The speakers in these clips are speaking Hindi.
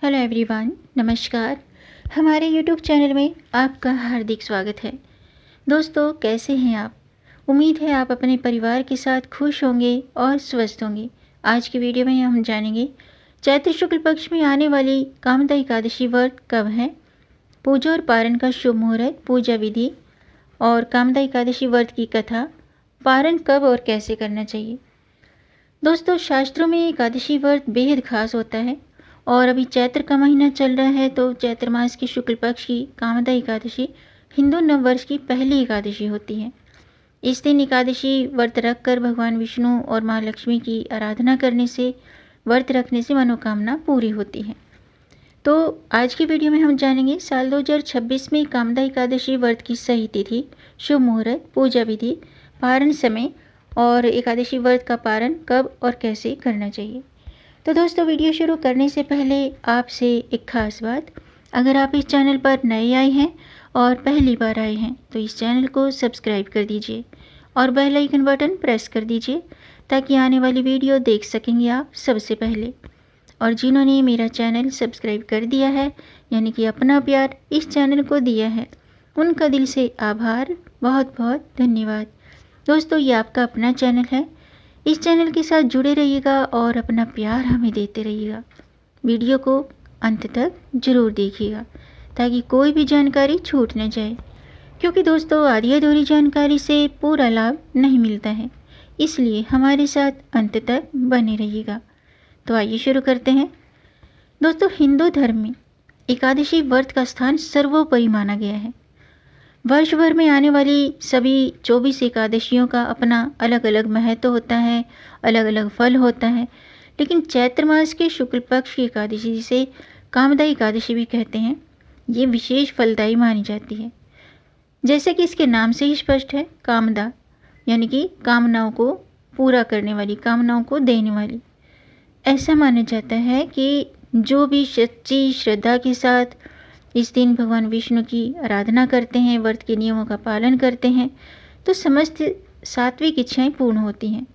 हेलो एवरीवन, नमस्कार। हमारे यूट्यूब चैनल में आपका हार्दिक स्वागत है। दोस्तों, कैसे हैं आप? उम्मीद है आप अपने परिवार के साथ खुश होंगे और स्वस्थ होंगे। आज की वीडियो में हम जानेंगे चैत्र शुक्ल पक्ष में आने वाली कामदा एकादशी व्रत कब है, पूजा और पारण का शुभ मुहूर्त, पूजा विधि और कामदा एकादशी व्रत की कथा, पारण कब और कैसे करना चाहिए। दोस्तों, शास्त्रों में एकादशी व्रत बेहद खास होता है और अभी चैत्र का महीना चल रहा है, तो चैत्र मास की शुक्ल पक्ष की कामदा एकादशी हिंदू नववर्ष की पहली एकादशी होती है। इस दिन एकादशी व्रत रखकर भगवान विष्णु और माँ लक्ष्मी की आराधना करने से, व्रत रखने से मनोकामना पूरी होती है। तो आज की वीडियो में हम जानेंगे साल 2026 में कामदा एकादशी व्रत की सही तिथि, शुभ मुहूर्त, पूजा विधि, पारण समय और एकादशी व्रत का पारण कब और कैसे करना चाहिए। तो दोस्तों, वीडियो शुरू करने से पहले आपसे एक खास बात, अगर आप इस चैनल पर नए आए हैं और पहली बार आए हैं तो इस चैनल को सब्सक्राइब कर दीजिए और बेल आइकन बटन प्रेस कर दीजिए ताकि आने वाली वीडियो देख सकेंगे आप सबसे पहले। और जिन्होंने मेरा चैनल सब्सक्राइब कर दिया है, यानी कि अपना प्यार इस चैनल को दिया है, उनका दिल से आभार, बहुत बहुत धन्यवाद। दोस्तों, ये आपका अपना चैनल है, इस चैनल के साथ जुड़े रहिएगा और अपना प्यार हमें देते रहिएगा। वीडियो को अंत तक ज़रूर देखिएगा ताकि कोई भी जानकारी छूट न जाए, क्योंकि दोस्तों आधी अधूरी जानकारी से पूरा लाभ नहीं मिलता है, इसलिए हमारे साथ अंत तक बने रहिएगा। तो आइए शुरू करते हैं। दोस्तों, हिंदू धर्म में एकादशी व्रत का स्थान सर्वोपरि माना गया है। वर्ष भर में आने वाली सभी 24 एकादशियों का अपना अलग अलग महत्व होता है, अलग अलग फल होता है, लेकिन चैत्र मास के शुक्ल पक्ष की एकादशी, जिसे कामदा एकादशी भी कहते हैं, ये विशेष फलदायी मानी जाती है। जैसे कि इसके नाम से ही स्पष्ट है, कामदा यानी कि कामनाओं को पूरा करने वाली, कामनाओं को देने वाली। ऐसा माना जाता है कि जो भी सच्ची श्रद्धा के साथ इस दिन भगवान विष्णु की आराधना करते हैं, व्रत के नियमों का पालन करते हैं, तो समस्त सात्विक इच्छाएं पूर्ण होती हैं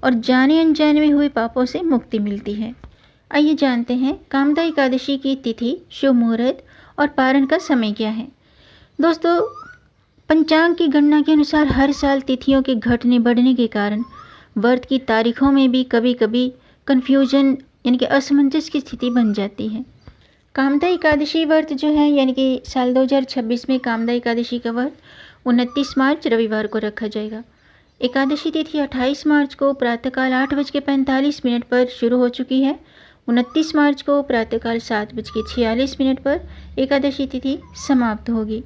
और जाने अनजाने में हुए पापों से मुक्ति मिलती है। आइए जानते हैं कामदा एकादशी की तिथि, शुभ मुहूर्त और पारण का समय क्या है। दोस्तों, पंचांग की गणना के अनुसार हर साल तिथियों के घटने बढ़ने के कारण व्रत की तारीखों में भी कभी कभी कन्फ्यूजन यानी कि असमंजस की स्थिति बन जाती है। कामदा एकादशी व्रत जो है, यानी कि साल 2026 में कामदा एकादशी का व्रत 29 मार्च रविवार को रखा जाएगा। एकादशी तिथि 28 मार्च को प्रातःकाल 8:45 पर शुरू हो चुकी है। 29 मार्च को प्रातःकाल 7:46 पर एकादशी तिथि समाप्त होगी।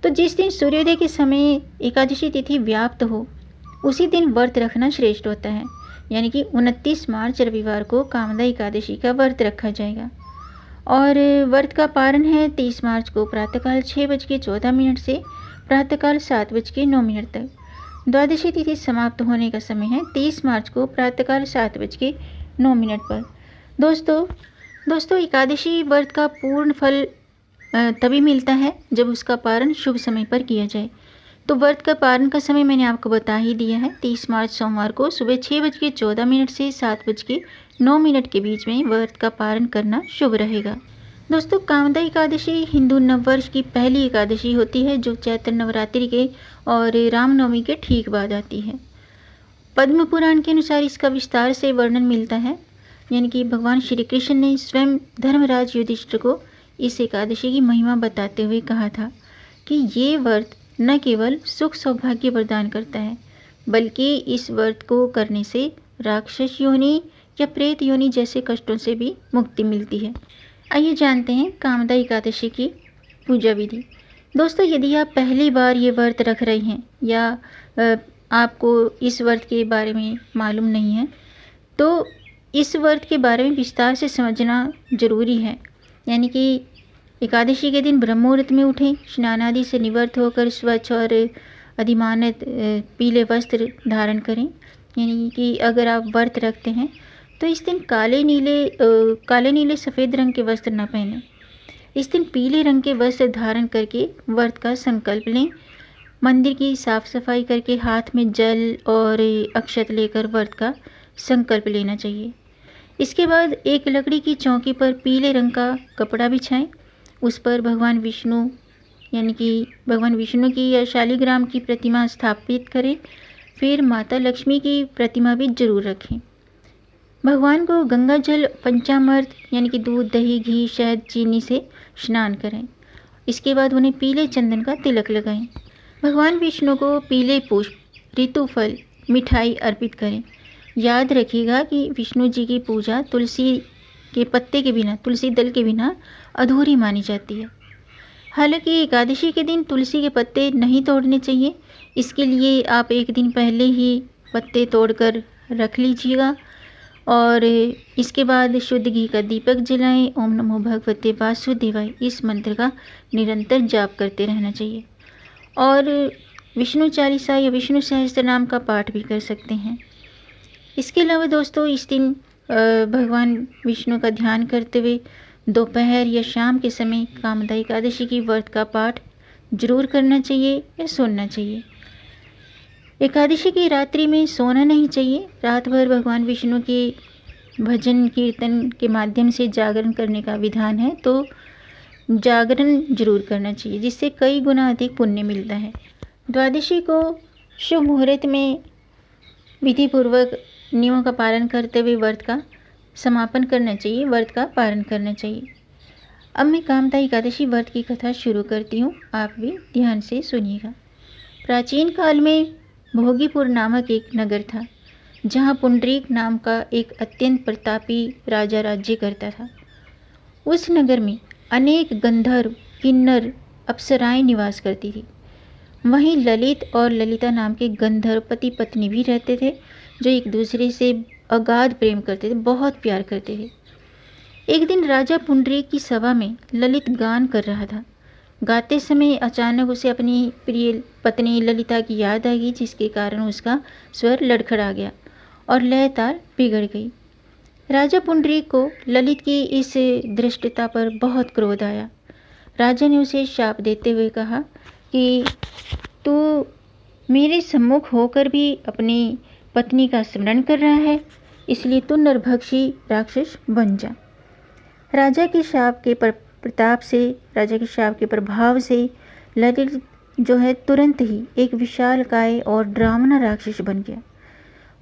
तो जिस दिन सूर्योदय के समय एकादशी तिथि व्याप्त हो, उसी दिन व्रत रखना श्रेष्ठ होता है, यानी कि 29 मार्च रविवार को कामदा एकादशी का व्रत रखा जाएगा। और व्रत का पारण है 30 मार्च को प्रातःकाल 6:14 से प्रातःकाल 7:09 तक। द्वादशी तिथि समाप्त होने का समय है 30 मार्च को प्रातःकाल 7:09 पर। दोस्तों, एकादशी व्रत का पूर्ण फल तभी मिलता है जब उसका पारण शुभ समय पर किया जाए। तो व्रत का पारण का समय मैंने आपको बता ही दिया है। 30 मार्च सोमवार को सुबह 6:14 से 7:09 के बीच में व्रत का पारण करना शुभ रहेगा। दोस्तों, कामदा एकादशी हिंदू नववर्ष की पहली एकादशी होती है, जो चैत्र नवरात्रि के और रामनवमी के ठीक बाद आती है। पद्म पुराण के अनुसार इसका विस्तार से वर्णन मिलता है, यानी कि भगवान श्री कृष्ण ने स्वयं धर्मराज युधिष्ठिर को इस एकादशी की महिमा बताते हुए कहा था कि ये व्रत न केवल सुख सौभाग्य प्रदान करता है, बल्कि इस व्रत को करने से राक्षस योनि या प्रेत योनि जैसे कष्टों से भी मुक्ति मिलती है। आइए जानते हैं कामदा एकादशी की पूजा विधि। दोस्तों, यदि आप पहली बार ये व्रत रख रहे हैं या आपको इस व्रत के बारे में मालूम नहीं है, तो इस व्रत के बारे में विस्तार से समझना जरूरी है। यानी कि एकादशी के दिन ब्रह्म मुहूर्त में उठें, स्नान आदि से निवृत्त होकर स्वच्छ और अधिमानत पीले वस्त्र धारण करें। यानी कि अगर आप व्रत रखते हैं तो इस दिन काले नीले सफ़ेद रंग के वस्त्र न पहनें। इस दिन पीले रंग के वस्त्र धारण करके व्रत का संकल्प लें। मंदिर की साफ सफाई करके हाथ में जल और अक्षत लेकर व्रत का संकल्प लेना चाहिए। इसके बाद एक लकड़ी की चौकी पर पीले रंग का कपड़ा बिछाएं। उस पर भगवान विष्णु यानी कि भगवान विष्णु की या शालिग्राम की प्रतिमा स्थापित करें। फिर माता लक्ष्मी की प्रतिमा भी जरूर रखें। भगवान को गंगा जल पंचामृत यानी कि दूध, दही, घी, शहद, चीनी से स्नान करें। इसके बाद उन्हें पीले चंदन का तिलक लगाएं। भगवान विष्णु को पीले पुष्प, ऋतुफल, मिठाई अर्पित करें। याद रखिएगा कि विष्णु जी की पूजा तुलसी के पत्ते के बिना, तुलसी दल के बिना अधूरी मानी जाती है। हालांकि एकादशी के दिन तुलसी के पत्ते नहीं तोड़ने चाहिए। इसके लिए आप एक दिन पहले ही पत्ते तोड़कर रख लीजिएगा और इसके बाद शुद्ध घी का दीपक जलाएं। ओम नमो भगवते वासुदेवाय इस मंत्र का निरंतर जाप करते रहना चाहिए और विष्णु चालीसा या विष्णु सहस्त्र नाम का पाठ भी कर सकते हैं। इसके अलावा दोस्तों इस दिन भगवान विष्णु का ध्यान करते हुए दोपहर या शाम के समय कामदा एकादशी की व्रत का पाठ जरूर करना चाहिए या सुनना चाहिए। एकादशी की रात्रि में सोना नहीं चाहिए। रात भर भगवान विष्णु के भजन कीर्तन के माध्यम से जागरण करने का विधान है, तो जागरण जरूर करना चाहिए, जिससे कई गुना अधिक पुण्य मिलता है। द्वादशी को शुभ मुहूर्त में विधिपूर्वक नियमों का पालन करते हुए व्रत का समापन करना चाहिए, व्रत का पालन करना चाहिए। अब मैं कामदा एकादशी व्रत की कथा शुरू करती हूँ, आप भी ध्यान से सुनिएगा। प्राचीन काल में भोगीपुर नामक एक नगर था, जहाँ पुंडरीक नाम का एक अत्यंत प्रतापी राजा राज्य करता था। उस नगर में अनेक गंधर्व, किन्नर, अप्सराएं निवास करती थी। वहीं ललित और ललिता नाम के गंधर्व पति पत्नी भी रहते थे, जो एक दूसरे से अगाध प्रेम करते थे, बहुत प्यार करते थे। एक दिन राजा पुंडरीक की सभा में ललित गान कर रहा था। गाते समय अचानक उसे अपनी प्रिय पत्नी ललिता की याद आ गई, जिसके कारण उसका स्वर लड़खड़ा गया और लय ताल बिगड़ गई। राजा पुंडरीक को ललित की इस दृष्टता पर बहुत क्रोध आया। राजा ने उसे शाप देते हुए कहा कि तू मेरे सम्मुख होकर भी अपनी पत्नी का स्मरण कर रहा है, इसलिए तू नरभक्षी राक्षस बन जा। राजा के शाप के प्रताप से, राजा के शाप के प्रभाव से ललित जो है तुरंत ही एक विशालकाय और डरावना राक्षस बन गया।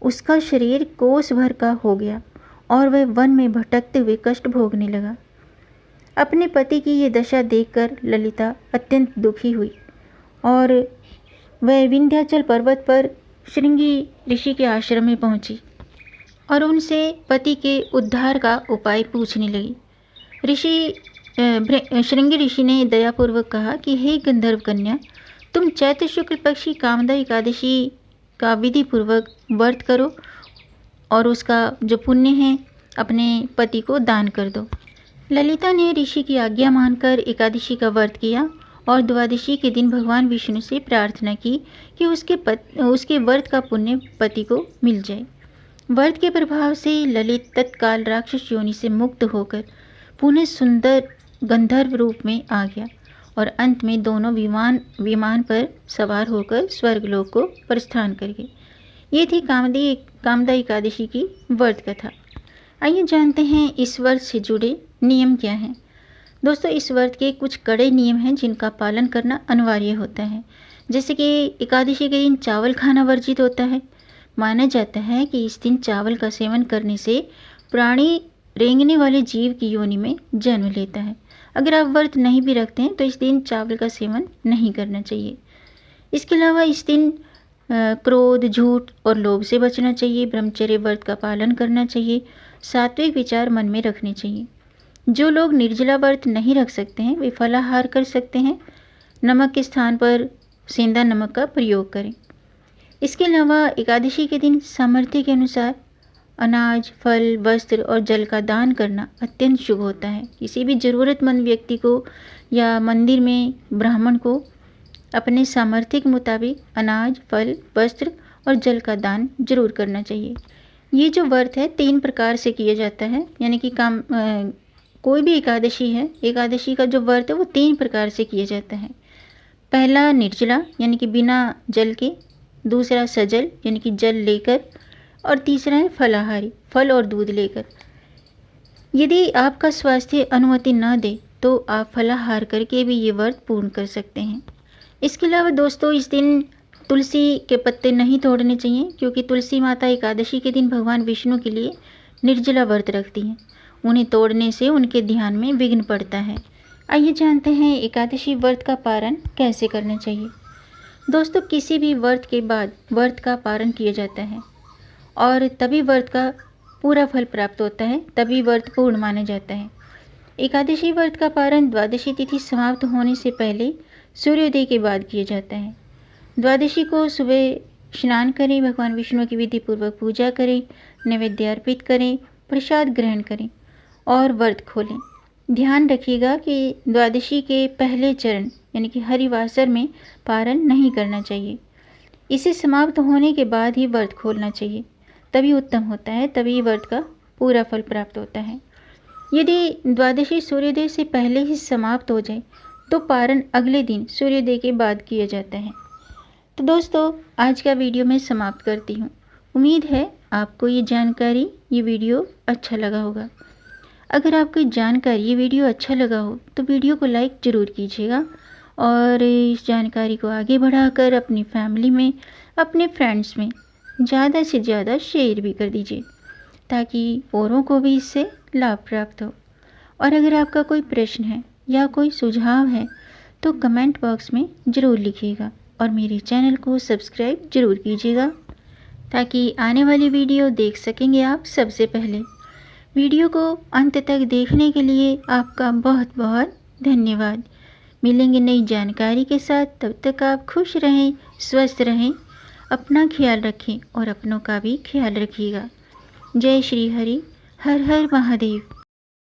उसका शरीर कोस भर का हो गया और वह वन में भटकते हुए कष्ट भोगने लगा। अपने पति की ये दशा देखकर ललिता अत्यंत दुखी हुई और वह विंध्याचल पर्वत पर श्रृंगी ऋषि के आश्रम में पहुंची और उनसे पति के उद्धार का उपाय पूछने लगी। श्रृंगी ऋषि ने दयापूर्वक कहा कि हे गंधर्व कन्या, तुम चैत्र शुक्ल पक्ष की कामदा एकादशी का विधि पूर्वक व्रत करो और उसका जो पुण्य है अपने पति को दान कर दो। ललिता ने ऋषि की आज्ञा मानकर एकादशी का व्रत किया और द्वादशी के दिन भगवान विष्णु से प्रार्थना की कि उसके व्रत का पुण्य पति को मिल जाए। व्रत के प्रभाव से ललित तत्काल राक्षस योनि से मुक्त होकर पुनः सुंदर गंधर्व रूप में आ गया और अंत में दोनों विमान पर सवार होकर स्वर्गलोक को प्रस्थान कर गए। ये थी कामदा एकादशी की व्रत कथा। आइए जानते हैं इस व्रत से जुड़े नियम क्या हैं। दोस्तों, इस व्रत के कुछ कड़े नियम हैं जिनका पालन करना अनिवार्य होता है। जैसे कि एकादशी के दिन चावल खाना वर्जित होता है। माना जाता है कि इस दिन चावल का सेवन करने से प्राणी रेंगने वाले जीव की योनि में जन्म लेता है। अगर आप व्रत नहीं भी रखते हैं तो इस दिन चावल का सेवन नहीं करना चाहिए। इसके अलावा इस दिन क्रोध, झूठ और लोभ से बचना चाहिए। ब्रह्मचर्य व्रत का पालन करना चाहिए। सात्विक विचार मन में रखने चाहिए। जो लोग निर्जला व्रत नहीं रख सकते हैं वे फलाहार कर सकते हैं। नमक के स्थान पर सेंधा नमक का प्रयोग करें। इसके अलावा एकादशी के दिन सामर्थ्य के अनुसार अनाज, फल, वस्त्र और जल का दान करना अत्यंत शुभ होता है। किसी भी ज़रूरतमंद व्यक्ति को या मंदिर में ब्राह्मण को अपने सामर्थ्य के मुताबिक अनाज, फल, वस्त्र और जल का दान जरूर करना चाहिए। ये जो व्रत है 3 प्रकार से किया जाता है, यानी कि कोई भी एकादशी है, एकादशी का जो व्रत है वो 3 प्रकार से किया जाता है। पहला निर्जला यानी कि बिना जल के, दूसरा सजल यानी कि जल लेकर, और तीसरा है फलाहारी, फल और दूध लेकर। यदि आपका स्वास्थ्य अनुमति न दे तो आप फलाहार करके भी ये व्रत पूर्ण कर सकते हैं। इसके अलावा दोस्तों, इस दिन तुलसी के पत्ते नहीं तोड़ने चाहिए, क्योंकि तुलसी माता एकादशी के दिन भगवान विष्णु के लिए निर्जला व्रत रखती हैं। उन्हें तोड़ने से उनके ध्यान में विघ्न पड़ता है। आइए जानते हैं एकादशी व्रत का पारण कैसे करना चाहिए। दोस्तों, किसी भी व्रत के बाद व्रत का पारण किया जाता है और तभी व्रत का पूरा फल प्राप्त होता है, तभी व्रत पूर्ण माना जाता है। एकादशी व्रत का पारण द्वादशी तिथि समाप्त होने से पहले सूर्योदय के बाद किया जाता है। द्वादशी को सुबह स्नान करें, भगवान विष्णु की विधि पूर्वक पूजा करें, नैवेद्य अर्पित करें, प्रसाद ग्रहण करें और व्रत खोलें। ध्यान रखिएगा कि द्वादशी के पहले चरण यानी कि हरिवासर में पारण नहीं करना चाहिए। इसे समाप्त होने के बाद ही व्रत खोलना चाहिए, तभी उत्तम होता है, तभी व्रत का पूरा फल प्राप्त होता है। यदि द्वादशी सूर्योदय से पहले ही समाप्त हो जाए तो पारण अगले दिन सूर्योदय के बाद किया जाता है। तो दोस्तों, आज का वीडियो मैं समाप्त करती हूँ। उम्मीद है आपको ये जानकारी, ये वीडियो अच्छा लगा होगा। अगर आपको ये वीडियो अच्छा लगा हो तो वीडियो को लाइक ज़रूर कीजिएगा और इस जानकारी को आगे बढ़ाकर अपनी फैमिली में, अपने फ्रेंड्स में ज़्यादा से ज़्यादा शेयर भी कर दीजिए, ताकि औरों को भी इससे लाभ प्राप्त हो। और अगर आपका कोई प्रश्न है या कोई सुझाव है तो कमेंट बॉक्स में ज़रूर लिखिएगा और मेरे चैनल को सब्सक्राइब ज़रूर कीजिएगा, ताकि आने वाली वीडियो देख सकेंगे आप सबसे पहले। वीडियो को अंत तक देखने के लिए आपका बहुत बहुत धन्यवाद। मिलेंगे नई जानकारी के साथ, तब तक आप खुश रहें, स्वस्थ रहें, अपना ख्याल रखें और अपनों का भी ख्याल रखिएगा। जय श्री हरि, हर हर महादेव।